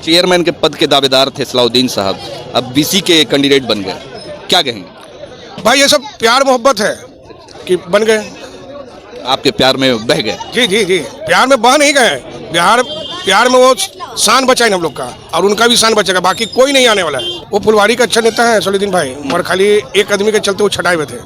Chairman के पद के दावेदार थे सलाउद्दीन साहब, अब बीसी के कैंडिडेट बन गए, क्या कहेंगे? भाई ये सब प्यार मोहब्बत है कि बन गए। आपके प्यार में बह गए? जी जी जी, प्यार में बह नहीं गए। प्यार में वो शान बचाए हम लोग का, और उनका भी शान बचेगा, बाकी कोई नहीं आने वाला है। वो फुलवारी का अच्छा नेता है सलाउद्दीन भाई, मगर खाली एक आदमी के चलते वो छटाए हुए थे,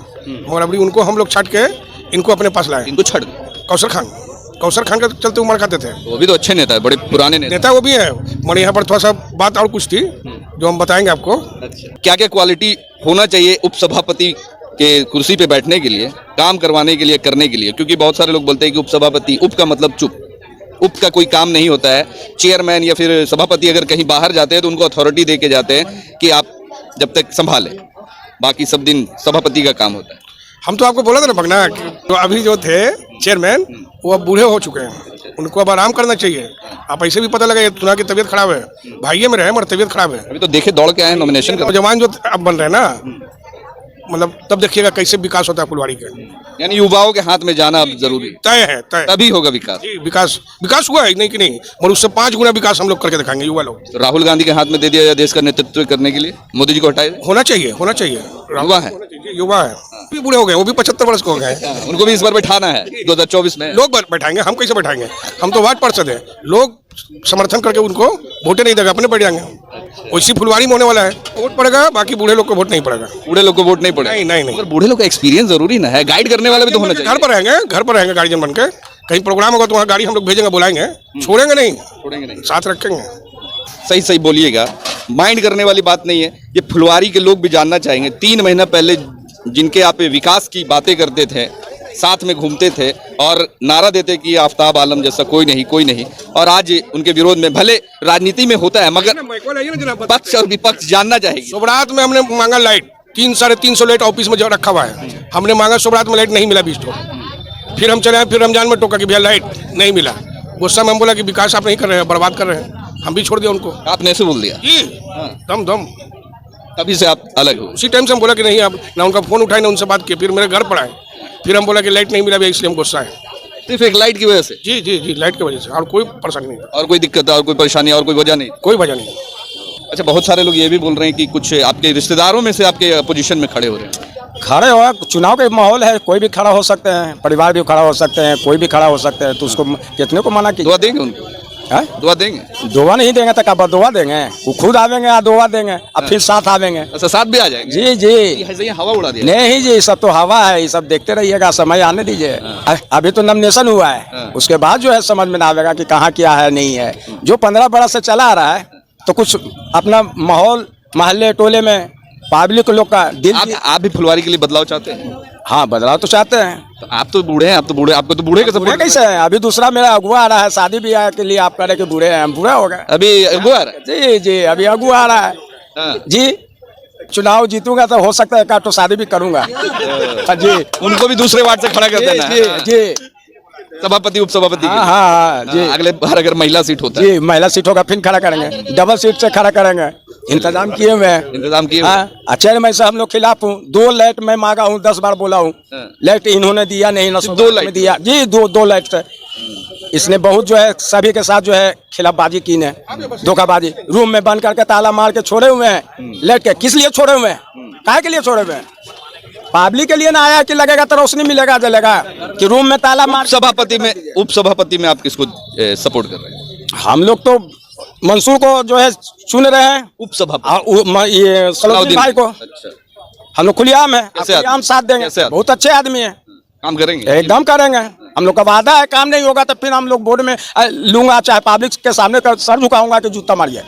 मगर अभी उनको हम लोग छट के इनको अपने पास लाए। इनको छड़ कौसर खान के चलते उमर खाते थे। वो भी तो अच्छे नेता है, बड़े पुराने नेता वो भी है, मगर यहाँ पर थोड़ा सा बात और कुछ थी जो हम बताएंगे आपको। क्या क्या क्वालिटी होना चाहिए उपसभापति के कुर्सी पे बैठने के लिए, काम करवाने के लिए, करने के लिए? क्योंकि बहुत सारे लोग बोलते हैं कि उपसभापति, उप का मतलब चुप, उप का कोई काम नहीं होता है। चेयरमैन या फिर सभापति अगर कहीं बाहर जाते हैं तो उनको अथॉरिटी दे के जाते हैं कि आप जब तक संभालें, बाकी सब दिन सभापति का काम होता है। हम तो आपको बोला था ना भगना, तो अभी जो थे चेयरमैन वो अब बूढ़े हो चुके हैं, उनको अब आराम करना चाहिए। आप ऐसे भी पता लगा सुना कि तबीयत खराब है, भाइये में रहे मगर तबीयत खराब है। अभी तो देखे दौड़ के आए नॉमिनेशन कर, जवान जो अब बन रहे हैं ना, मतलब तब देखिएगा कैसे विकास होता है फुलवारी का। यानी युवाओं के हाथ में जाना अब जरूरी तय है, तय तभी होगा विकास। जी, विकास हुआ है नहीं कि नहीं, मगर उससे 5 गुना विकास हम लोग करके दिखाएंगे युवा लोग। तो राहुल गांधी के हाथ में दे दिया जाए देश का नेतृत्व करने के लिए, मोदी जी को हटाए? होना चाहिए युवा है, युवा है, भी बूढ़े हो गए, वो भी 75 वर्ष के हो गए। उनको भी इस बार बैठाना है 2024 में। लोग बैठाएंगे, हम कैसे बैठाएंगे? हम तो वार्ड पार्षद है, लोग समर्थन करके उनको वोटे नहीं देगा, अपने बैठ जाएंगे। वैसी फुलवारी में होने वाला है, वोट पड़ेगा, बाकी बूढ़े लोग को वोट नहीं पड़ेगा। बूढ़े लोग को वोट नहीं पड़ेगा? नहीं। मगर बूढ़े लोग का एक्सपीरियंस जरूरी ना है, गाइड करने वाला भी तो होना चाहिए। घर पर रहेंगे गार्जियन बन के, कहीं प्रोग्राम होगा तो वहाँ गाड़ी हम लोग भेजेंगे, बुलाएंगे, छोड़ेंगे नहीं, साथ रखेंगे। सही बोलिएगा, माइंड करने वाली बात नहीं है। ये फुलवारी के लोग भी जानना चाहेंगे, 3 महीना पहले जिनके आप विकास की बातें करते थे, साथ में घूमते थे और नारा देते कि आफ्ताब आलम जैसा कोई नहीं, और आज उनके विरोध में, भले राजनीति में होता है मगर पक्ष और विपक्ष जानना चाहेगी। सोबरात में हमने मांगा लाइट, 300-350 लाइट ऑफिस में जो रखा हुआ है, हमने मांगा, सोबरात में लाइट नहीं मिला 20 ठो। फिर हम चले आए, फिर रमजान में टोका कि भैया लाइट नहीं मिला। गुस्सा में हम बोला कि विकास आप नहीं कर रहे हैं, बर्बाद कर रहे हैं, हम भी छोड़ दिया उनको। आपने ऐसे बोल दिया? जी, दम तभी से आप अलग हो? उसी टाइम से हम बोला कि नहीं, अब ना उनका फोन उठाए ना उनसे बात की, फिर मेरे घर पर आए, फिर हम बोला कि लाइट नहीं मिला भैया, इसलिए हम गुस्सा है। सिर्फ एक लाइट की वजह से? जी, लाइट की वजह से, और कोई परेशानी नहीं, और कोई दिक्कत और कोई परेशानी और कोई वजह नहीं? कोई वजह नहीं। अच्छा, बहुत सारे लोग ये भी बोल रहे हैं कि कुछ आपके रिश्तेदारों में से आपके अपोजिशन में खड़े हो रहे हैं। खड़े हो, चुनाव का माहौल है, कोई भी खड़ा हो सकते हैं, परिवार भी खड़ा हो सकते हैं, कोई भी खड़ा हो सकते हैं, तो उसको कितने को मना कीजिए? दुआ देंगे उनको? दुआ देंगे? दुआ नहीं देंगे तो क्या दुआ देंगे? वो खुद आवेंगे या दुआ देंगे, अब फिर साथ आवेंगे। अच्छा, साथ भी आ जाएंगे? जी, हवा उड़ा दिया? नहीं जी, सब तो हवा है, ये सब देखते रहिएगा, समय आने दीजिए। अभी तो नॉमिनेशन हुआ है, उसके बाद जो है समझ में आवेगा कि कहाँ क्या है नहीं है। जो 15 बरस से चला आ रहा है, तो कुछ अपना माहौल मोहल्ले टोले में पब्लिक लोग का दिल। आप भी फुलवारी के लिए बदलाव चाहते हैं? हाँ, बदलाव तो चाहते हैं। तो आप तो बूढ़े हैं, आपको तो बूढ़े कैसे हैं? अभी दूसरा मेरा अगुआ आ रहा है, शादी ब्याह के लिए आप कह रहे कि बूढ़े हैं, हम बूढ़े हो गए। अभी अगुआ आ रहा है? जी, अभी अगुआ आ रहा है। जी, चुनाव जीतूंगा तो हो सकता है तो शादी भी करूंगा। जी, उनको भी दूसरे वार्ड से खड़ा कर देना है? जी, सभापति उपसभापति? हाँ जी। अगले बार अगर महिला सीट होता है? जी, महिला सीट होगा फिर खड़ा करेंगे, डबल सीट से खड़ा करेंगे, इंतजाम किए हुए हैं। चेयरमैन से हम लोग खिलाफ हूँ, 2 लाइट मैं मांगा हूँ, 10 बार बोला हूँ, लाइट इन्होंने दिया नहीं, न 2 लाइट दिया जी, 2 लाइट से इसने बहुत जो है सभी के साथ जो है खिलाफबाजी की ने, धोखाबाजी। रूम में बंद करके ताला मार के छोड़े हुए हैं लाइट के। किस लिए छोड़े हुए हैं, काहे के लिए छोड़े हुए हैं? पब्लिक के लिए ना आया कि लगेगा तो रोशनी मिलेगा, जलेगा कि रूम में ताला मार। उपसभापति में आप किसको सपोर्ट कर रहे हैं? हम लोग तो मंसूर को जो है चुन रहे हैं उपसभापति, ये सलाउद्दीन भाई को। अच्छा, हम लोग खुलेआम है, खुलेआम साथ देंगे, बहुत अच्छे आदमी है, काम करेंगे, एकदम करेंगे। हम लोग का वादा है, काम नहीं होगा तो फिर हम लोग बोर्ड में लूंगा, चाहे पब्लिक के सामने सर झुकाऊंगा कि जूता मारिए।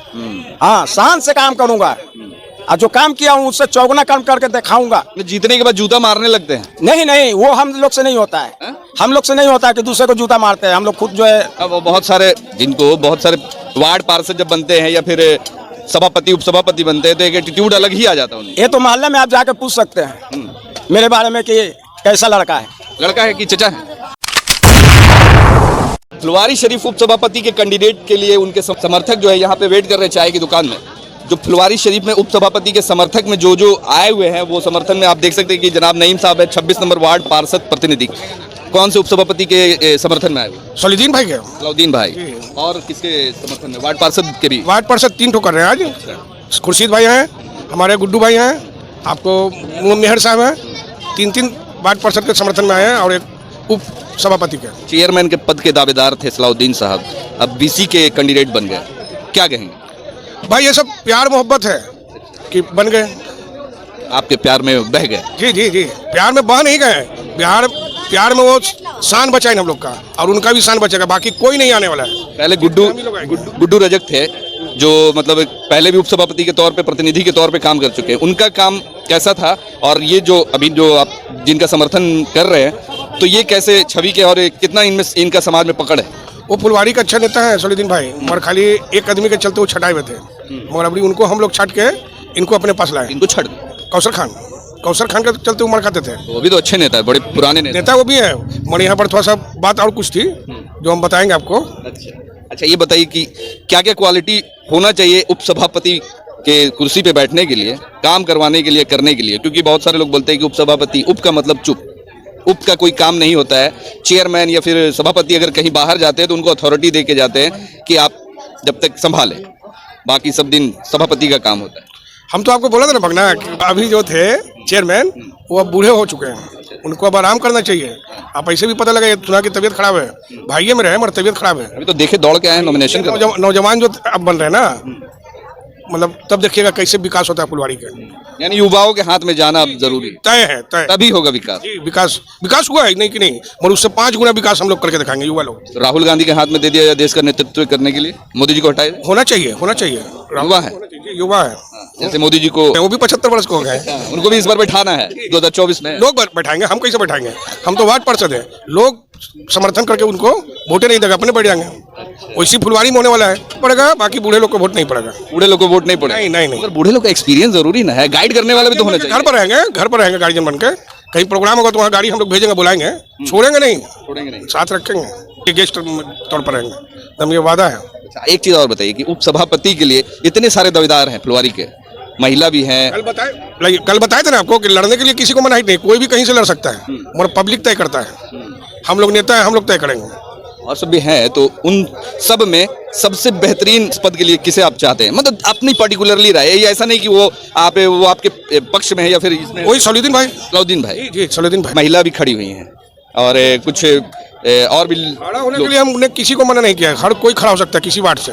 हाँ, शान से काम करूंगा, और जो काम किया हूँ उससे चौगुना काम करके दिखाऊंगा। जीतने के बाद जूता मारने लगते हैं? नहीं, वो हम लोग से नहीं होता है। हम लोग से नहीं होता है कि दूसरे को जूता मारते हैं, हम लोग खुद जो है। अब बहुत सारे वार्ड पार्षद जब बनते हैं या फिर सभापति उपसभापति बनते हैं तो एक एटीट्यूड अलग ही आ जाता है। ये तो मोहल्ले में आप जाके पूछ सकते हैं मेरे बारे में कि कैसा लड़का है कि चचा है। फुलवारी शरीफ उपसभापति के कैंडिडेट के लिए उनके समर्थक जो है यहाँ पे वेट कर रहे चाय की दुकान में। जो फुलवारी शरीफ में उपसभापति के समर्थक में जो आए हुए हैं, वो समर्थन में आप देख सकते हैं कि जनाब नईम साहब है, 26 नंबर वार्ड पार्षद प्रतिनिधि। कौन से उपसभापति के समर्थन में आए हुए? सलीदीन भाई के सलाउद्दीन भाई। और किसके समर्थन में? वार्ड पार्षद के भी? वार्ड पार्षद 3 ठो कर रहे हैं आज। खुर्शीद भाई हैं, हमारे गुड्डू भाई हैं, आपको मेहर साहब हैं। 3 वार्ड पार्षद के समर्थन में आए हैं और एक उप सभापति के। चेयरमैन के पद के दावेदार थे सलाउद्दीन साहब, अब बीसी के कैंडिडेट बन गए, क्या कहेंगे? भाई ये सब प्यार मोहब्बत है कि बन गए। आपके प्यार में बह गए? जी जी जी, प्यार में बह नहीं गए। प्यार में वो शान बचा है हम लोग का, और उनका भी शान बचेगा, बाकी कोई नहीं आने वाला है। पहले गुड्डू रजक थे जो मतलब पहले भी उपसभापति के तौर पे, प्रतिनिधि के तौर पे काम कर चुके हैं, उनका काम कैसा था? और ये जो अभी जो आप जिनका समर्थन कर रहे हैं, तो ये कैसे छवि के और कितना इनमें इनका समाज में पकड़ है? वो फुलवारी का अच्छा नेता है सलीदीन भाई, मगर खाली एक आदमी के चलते वो छटाए हुए थे, मगर अभी उनको हम लोग छाट के इनको अपने पास लाए। इनको छड़ कौसर खान के चलते उमर खाते थे। वो भी तो अच्छे नेता है, बड़े पुराने नेता वो भी है, मगर यहाँ पर थोड़ा सा बात और कुछ थी जो हम बताएंगे आपको। अच्छा, ये बताइए कि क्या क्या क्वालिटी होना चाहिए उपसभापति के कुर्सी पे बैठने के लिए, काम करवाने के लिए, करने के लिए? क्योंकि बहुत सारे लोग बोलते हैं कि उपसभापति, उप का मतलब चुप, उप का कोई काम नहीं होता है। चेयरमैन या फिर सभापति अगर कहीं बाहर जाते हैं तो उनको अथॉरिटी दे के जाते हैं कि आप जब तक संभालें, बाकी सब दिन सभापति का काम होता है। हम तो आपको बोला था ना भगना, अभी जो थे चेयरमैन वो अब बूढ़े हो चुके हैं, उनको अब आराम करना चाहिए। आप ऐसे भी पता लगा सुना कि तबीयत खराब है, भाइये में रहे मगर तबीयत खराब है। अभी तो देखे दौड़ के आए नॉमिनेशन कर। नौजवान जो अब बन रहे हैं ना, मतलब तब देखिएगा कैसे विकास होता है फुलवारी का। यानी युवाओं के हाथ में जाना अब जरूरी तय है, तय तभी होगा विकास। जी, विकास हुआ है, नहीं कि नहीं, और उससे 5 गुना विकास हम लोग करके दिखाएंगे युवा लोग। तो राहुल गांधी के हाथ में दे दिया जाए देश का नेतृत्व करने के लिए, मोदी जी को हटाए? होना चाहिए युवा है, युवा है। जैसे मोदी जी को, वो भी 75 वर्ष को हो गए, उनको भी इस बार बैठाना है 2024 में। लोग बैठाएंगे, हम कैसे बैठाएंगे? हम तो वार्ड पार्षद है, लोग समर्थन करके उनको वोटे नहीं देगा, अपने बैठ जाएंगे। वैसी फुलवारी में होने वाला है, पड़ेगा, बाकी बूढ़े लोग को वोट नहीं पड़ेगा। बूढ़े लोग को वोट नहीं पड़ेगा? नहीं। मगर बूढ़े लोग का एक्सपीरियंस जरूरी ना है, गाइड करने वाला भी तो होना चाहिए। घर पर रहेंगे गार्जियन बन के, कहीं प्रोग्राम होगा तो वहाँ गाड़ी हम लोग भेजेंगे, बुलाएंगे, छोड़ेंगे नहीं, साथ रखेंगे, गेस्ट तौर पर रहेंगे, हम ये वादा है। एक चीज और बताइए कि उपसभापति के लिए इतने सारे दावेदार हैं फुलवारी के, महिला भी हैं। कल बताए थे ना आपको कि लड़ने के लिए किसी को मनाही नहीं, कोई भी कहीं से लड़ सकता है, मगर पब्लिक तय करता है। हम लोग नेता हैं, हम लोग तय करेंगे। और सब भी हैं, तो उन सब में सबसे बेहतरीन पद के लिए किसे आप चाहते हैं? मतलब अपनी पर्टिकुलरली राय, ये ऐसा नहीं कि वो आपके पक्ष में है या फिर इसमें। वही सलाउद्दीन भाई। जी, सलाउद्दीन भाई। महिला भी खड़ी हुई हैं और कुछ और भी खड़ा होने के लिए हमने किसी को मना नहीं किया है, हर कोई खड़ा हो सकता है किसी वार्ड से।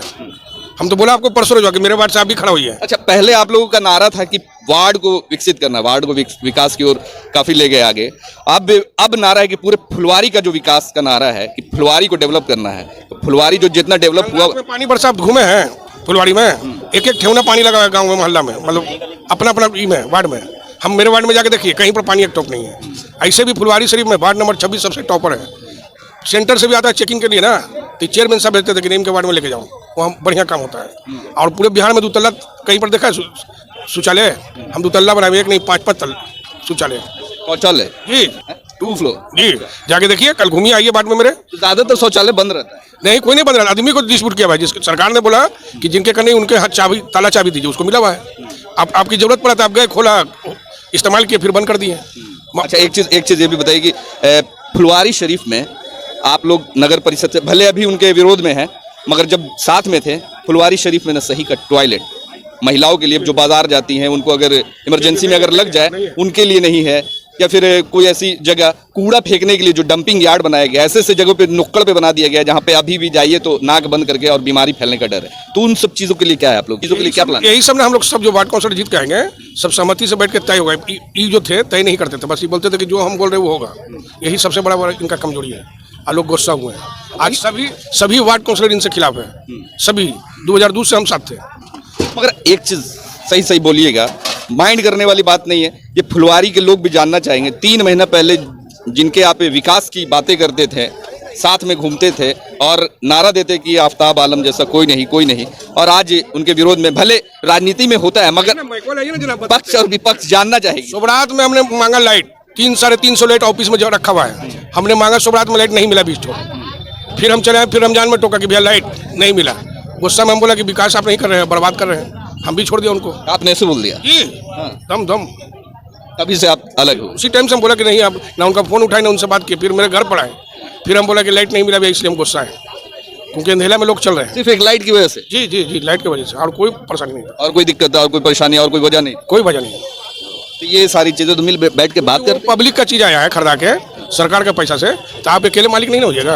हम तो बोला आपको परसों जो कि मेरे वार्ड से आप भी खड़ा हुई है। अच्छा, पहले आप लोगों का नारा था कि वार्ड को विकसित करना, वार्ड को विकास की ओर काफी ले गए आगे। अब नारा है कि पूरे फुलवारी का जो विकास का नारा है कि फुलवारी को डेवलप करना है। तो फुलवारी जो जितना डेवलप हुआ, पानी बरसा घूमे हैं फुलवारी में, एक ठेवना पानी लगा है गाँव में, मोहल्ला में, मतलब अपना में वार्ड में। हम मेरे वार्ड में जाके देखिए, कहीं पर पानी एक टॉप नहीं है। ऐसे भी फुलवारी शरीफ में वार्ड नंबर 26 सबसे टॉपर है। सेंटर से भी आता है चेकिंग के लिए ना, तो चेयरमैन साहब भेजते थे कि इनके वार्ड में लेके जाओ, वहाँ बढ़िया काम होता है। और पूरे बिहार में 2 तल्ला कहीं पर देखा है शौचालय? हम 2 तल्ला बनाए, एक नहीं 5 शौचालय जी, 2 फ्लोर जी, जाके देखिए, कल घूमिए आइए वार्ड में मेरे। ज्यादातर शौचालय बंद रहता है। नहीं, कोई नहीं बंद रहा, आदमी को डिस्ट्रीब्यूट किया भाई, जिसके सरकार ने बोला कि जिनके करने उनके हाथ चाबी, ताला चाबी दीजिए, उसको मिला हुआ है। आपकी जरूरत पड़ा था, आप गए, खोला, इस्तेमाल किए, फिर बंद कर दिए। अच्छा, एक चीज ये भी बताइए कि फुलवारी शरीफ में आप लोग नगर परिषद से भले अभी उनके विरोध में हैं, मगर जब साथ में थे, फुलवारी शरीफ में न सही का टॉयलेट महिलाओं के लिए जो बाजार जाती हैं, उनको अगर इमरजेंसी में अगर लग जाए उनके लिए नहीं है, या फिर कोई ऐसी जगह कूड़ा फेंकने के लिए जो डंपिंग यार्ड बनाया गया, ऐसे जगहों पे नुक्कड़ पे बना दिया गया जहाँ पे अभी भी जाइए तो नाक बंद करके और बीमारी फैलने का डर है। तो उन सब चीजों के लिए क्या है आप लोग, चीजों के लिए क्या प्लान? यही सब ना हम लोग सब जो वार्ड काउंसिलर जीत के आएंगे, सब सहमति से बैठ के तय होगा। ये जो थे तय नहीं करते थे, बस ये बोलते थे कि जो हम बोल रहे वो होगा। यही सबसे बड़ा इनका कमजोरी है, और लोग गुस्सा हुए हैं। आज सभी वार्ड काउंसिलर इनसे खिलाफ है, सभी 2002 से हम साथ थे। मगर एक चीज सही बोलिएगा, माइंड करने वाली बात नहीं है, ये फुलवारी के लोग भी जानना चाहेंगे। 3 महीना पहले जिनके आप विकास की बातें करते थे, साथ में घूमते थे और नारा देते कि आफ्ताब आलम जैसा कोई नहीं, और आज उनके विरोध में, भले राजनीति में होता है मगर पक्ष और विपक्ष जानना चाहेगी। सोबरात में हमने मांगा लाइट, 300-350 लाइट ऑफिस में जो रखा हुआ है, हमने मांगा, सोबरात में लाइट नहीं मिला 20 ठो। फिर हम चले आए, फिर रमजान में टोका कि भैया लाइट नहीं मिला। गुस्सा में हम बोला कि विकास आप नहीं कर रहे हैं, बर्बाद कर रहे हैं, हम भी छोड़ दिया उनको। आपने ऐसे बोल दिया? जी, दम तभी से आप अलग हो। उसी टाइम से हम बोला कि नहीं, अब ना उनका फ़ोन उठाए ना उनसे बात की। फिर मेरे घर पर आए, फिर हम बोला कि लाइट नहीं मिला भैया, इसलिए हम गुस्सा है, क्योंकि अंधेला में लोग चल रहे हैं। सिर्फ एक लाइट की वजह से? जी जी जी, लाइट की वजह से, और कोई परेशानी नहीं, और कोई दिक्कत और कोई परेशानी और कोई वजह नहीं? कोई वजह नहीं। तो ये सारी चीजें तो मिल बैठ के बात कर। पब्लिक का चीज़ आया है खरीदा के सरकार के पैसा से, तो आप अकेले मालिक नहीं ना हो जाएगा,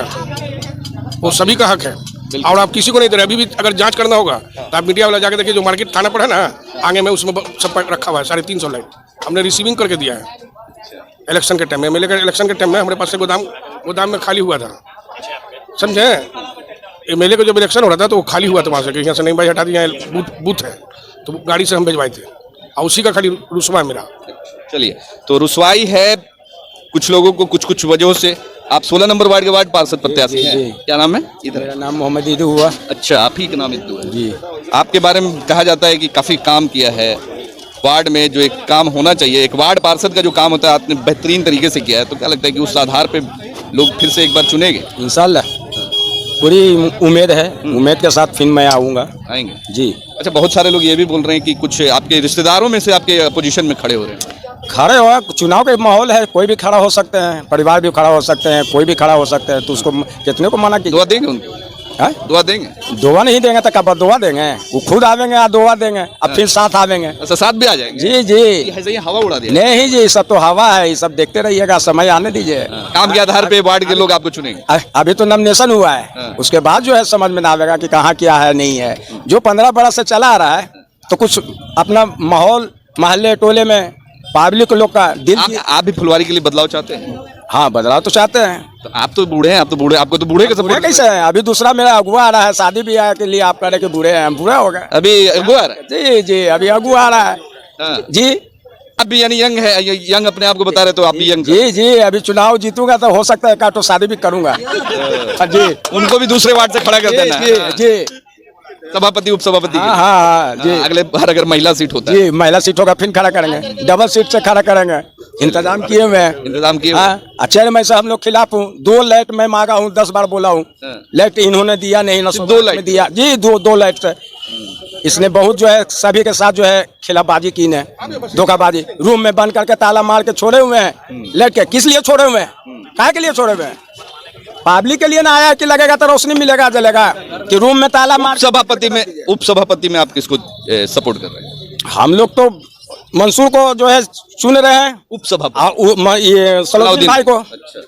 वो सभी का हक है और आप किसी को नहीं दे रहे। अभी भी अगर जांच करना होगा तो आप मीडिया वाला जाके देखिए, जो मार्केट थाना पर है ना आगे में, उसमें सब रखा हुआ है 350 लाइट, हमने रिसीविंग करके दिया है। इलेक्शन के टाइम में, मेले के इलेक्शन के टाइम में हमारे पास से गोदाम में खाली हुआ था, समझे? एमएलए का जब इलेक्शन हो रहा था तो वो खाली हुआ था वहाँ से, कि यहाँ से नहीं भाई हटा दिया, बूथ है, तो गाड़ी से हम भिजवाए थे, और उसी का खाली रुस्वा है मेरा। चलिए, तो रुसवाई है कुछ लोगों को कुछ वजहों से। आप 16 नंबर वार्ड के वार्ड पार्षद प्रत्याशी हैं, क्या नाम है? इधर। मेरा नाम मोहम्मद ईदू हुआ। अच्छा, आप ही का नाम इद्दू है जी। आपके बारे में कहा जाता है कि काफी काम किया है वार्ड में, जो एक काम होना चाहिए, एक वार्ड पार्षद का जो काम होता है आपने बेहतरीन तरीके से किया है। तो क्या लगता है कि उस आधार पे लोग फिर से एक बार चुनेंगे? इंशाल्लाह पूरी उम्मीद है, उम्मीद के साथ फिर मैं आऊँगा। आएंगे जी। अच्छा, बहुत सारे लोग ये भी बोल रहे हैं कि कुछ आपके रिश्तेदारों में से आपके अपोजिशन में खड़े हो रहे हैं। खड़े हो, चुनाव का माहौल है, कोई भी खड़ा हो सकते हैं, परिवार भी खड़ा हो सकते हैं, कोई भी खड़ा हो सकते हैं, तो उसको कितने को मना कीजिए? दुआ देंगे उनको? है? दुआ देंगे? दुआ नहीं देंगे तो कब दुआ देंगे? वो खुद आवेंगे या दुआ देंगे, अब फिर साथ आवेंगे। अच्छा, साथ भी आ जाएंगे? जी जी। ऐसे ही हवा उड़ा दिया? नहीं जी, सब तो हवा है, ये सब देखते रहिएगा, समय आने दीजिए। काम के आधार पे वार्ड के लोग आपको चुनेंगे? अभी तो नॉमिनेशन हुआ है, उसके बाद जो है समझ में ना आएगा कि कहाँ क्या है नहीं है। जो 15 बरस से चला आ रहा है, तो कुछ अपना माहौल मोहल्ले टोले में पब्लिक लोग का दिल आप भी फुलवारी के लिए बदलाव चाहते हैं? हाँ, बदलाव तो चाहते हैं। तो आप तो बूढ़े हैं, आप तो बूढ़े, आपको तो बूढ़े का बूढ़े सपोर्ट कैसे हैं? अभी दूसरा मेरा अगुआ आ रहा है, शादी ब्याह के लिए आप कह रहे कि बूढ़े हैं, हम बूढ़े हो गए। अभी अगुआ आ रहा है? जी जी, अभी अगुआ आ रहा है। हाँ। जी। अब भी यानी यंग है, यंग अपने आप को बता रहे, तो आप भी यंग? जी जी, अभी चुनाव जीतूंगा तो हो सकता है का तो शादी भी करूंगा। जी। उनको भी दूसरे वार्ड से खड़ा कर देना जी है? जी। सभापति उप सभापति हाँ हाँ जी। अगले बार अगर महिला सीट होता है? जी, महिला सीट होगा फिर खड़ा करेंगे, डबल सीट से खड़ा करेंगे, इंतजाम किए हुए हैं। इंतजाम किए? हाँ, चेयरमैन से हम लोग खिलाफ हूँ। 2 लाइट मैं मांगा हूँ, 10 बार बोला हूँ, लाइट इन्होंने दिया नहीं ना। 2 लाइट दिया जी, 2 लाइट से इसने बहुत जो है सभी के साथ जो है खिलाफबाजी की ने, धोखाबाजी। रूम में बंद करके ताला मार के छोड़े हुए हैं लाइट के। किस लिए छोड़े हुए हैं? काहे के लिए छोड़े हुए हैं? पब्लिक के लिए ना आया कि लगेगा तो रोशनी मिलेगा, जलेगा, कि रूम में ताला मार। उप सभापति में आप किसको सपोर्ट कर रहे हैं? हम लोग तो मंसूर को जो है चुन रहे हैं उप सभापति, ये सलाउद्दीन भाई को। अच्छा,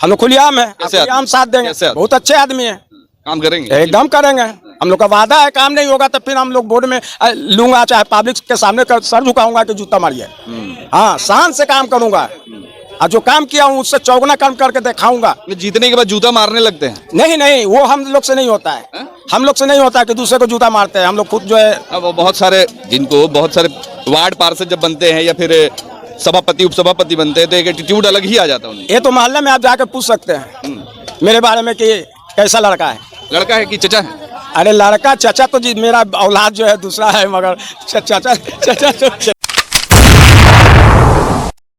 हम लोग खुलेआम है, कैसे खुलेआम साथ देंगे। कैसे आदमी? बहुत अच्छे आदमी है, काम करेंगे? एकदम करेंगे। हम लोग का वादा है, काम नहीं होगा तो फिर हम लोग बोर्ड में लूंगा, चाहे पब्लिक के सामने सर झुकाऊंगा कि जूता मारिए। हाँ, शान से काम करूंगा, और जो काम किया हूँ उससे चौगुना काम करके दिखाऊंगा। जीतने के बाद जूता मारने लगते हैं? नहीं नहीं, वो हम लोग से नहीं होता है। हम लोग से नहीं होता है कि दूसरे को जूता मारते हैं। हम लोग खुद जो है, अब बहुत सारे वार्ड पार्षद जब बनते हैं या फिर सभापति उप सभापति बनते हैं तो एक एटीट्यूड अलग ही आ जाता है उन्हें। ये तो मोहल्ले में आप जाकर पूछ सकते हैं मेरे बारे में कि कैसा लड़का है। लड़का है कि चचा है? अरे लड़का चचा तो जी मेरा औलाद जो है दूसरा है, मगर चाचा